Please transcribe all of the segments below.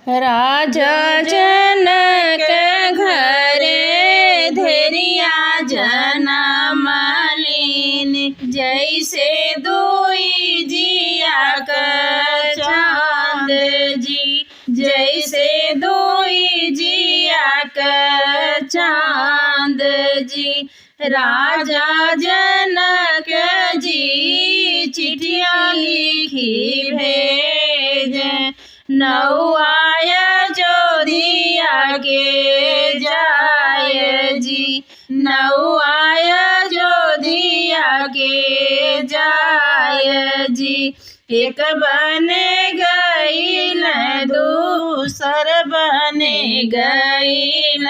राजा जनक घरे धैर्या जनम लीन, जैसे दुई जिया का चाँद जी, जैसे दुई जिया का चाँद जी। राजा जनक जी चिट्ठियाँ लिखी भेजे, नौआय जोधिया के जाय जी, नौआय जोधिया के जाय जी। एक बने गईल दूसर बने गईल,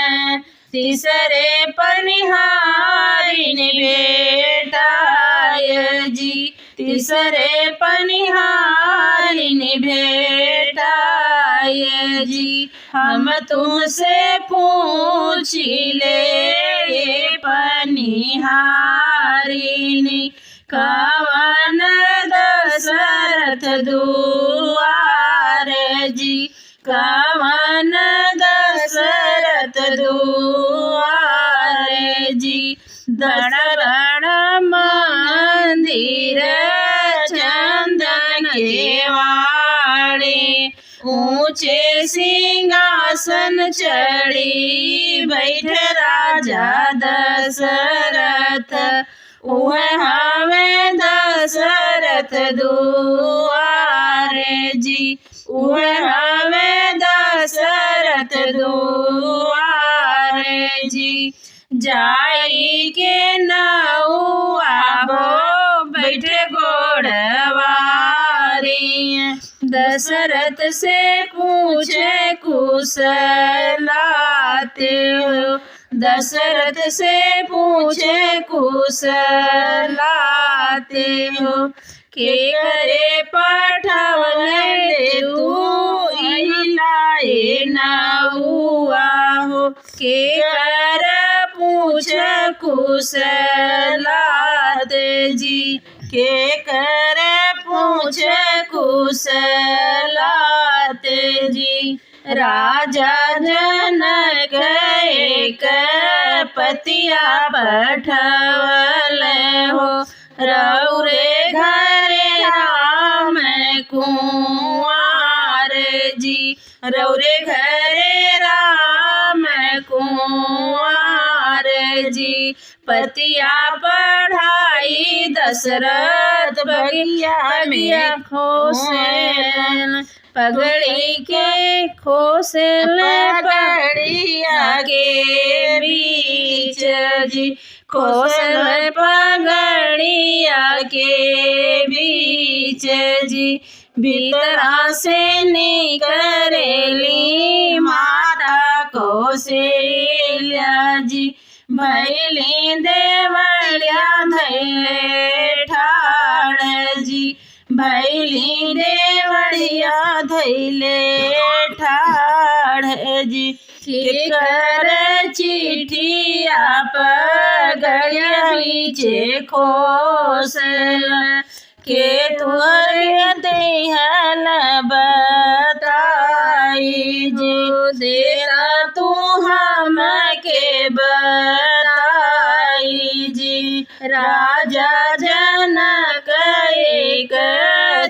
तीसरे पनिहारिन भेटाय जी, तीसरे पनिहारिन भेटाय जी। हम तुमसे पूछिले पनिहारिन, कवन दशरथ दुआर जी, कवन दशरथ दुआर जी। दशरथ मंदिर चंदन के वाड़े, ऊंचे सिंहासन चढ़ी बैठ राजा दशरथ, वह हमें दशरथ दुआर जी, वह हमें दशरथ दुआर जी। जाई के नौआ हो बैठे घोड़वारी, दशरथ से पूछे कुशलाते हो, दशरथ से पूछे कुशलाते हो। के करे पठवले तू इलाए नौआ हो, के कर पूछ कुशलात जी, के कर पूछ कुशलात जी। राजा जनक एक पतिया पठवल हो, रौरे घरे राम कुंवर जी, रौरे घरे राम कुंवर जी। पतिया पढ़ाई दशरथ बगिया में खोसेल, पगड़ी के खोसेल पगड़िया के बीच जी, खोसेल पगड़िया के बीच जी। भीतरा से निकरेली माता कौशल्या जी, भैली देवलिया धैले ठाड़ जी, भैली देवलिया धैले ठाड़ जी। केकर चिट्ठिया पगड़िया बीचे खोसल, के तुहरे देहल बताई जो देरा तू हम के बताई जी। राजा जनक एक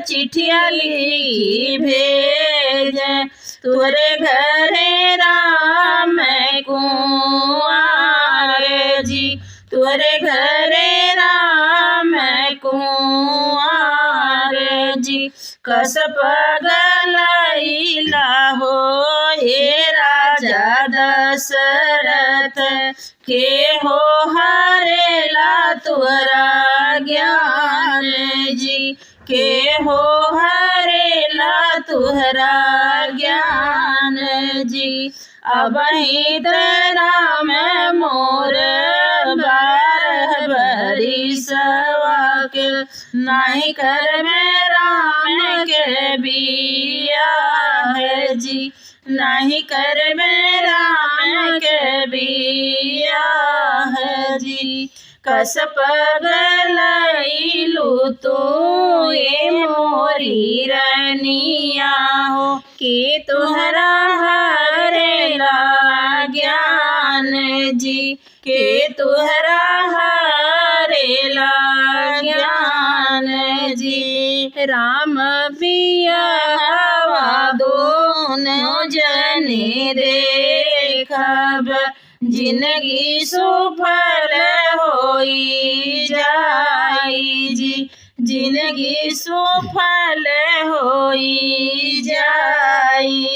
चिट्ठिया लिखी भेजे, तुरे घरे राम कुंवर जी, तुरे घरे राम कुंवर जी। कस पगलैला हो हे राजा दशरथ, के हो हरेला तुहरा ज्ञान जी, के हो हरेला तुहरा ज्ञान जी। अब ही राम मोर 12 बरिसवा के, नहीं कर में राम के बिया है जी, नहीं कर में राम के बिया है जी। कस पगलैलू तू ये मोरी रनिया हो कि तुहरा हरेला ज्ञान जी के तुहरा हरेला ज्ञान जी। राम बियावा दोनों जने देखब जिंदगी सुफल होई जाई जी जिंदगी सुफल होई जाई।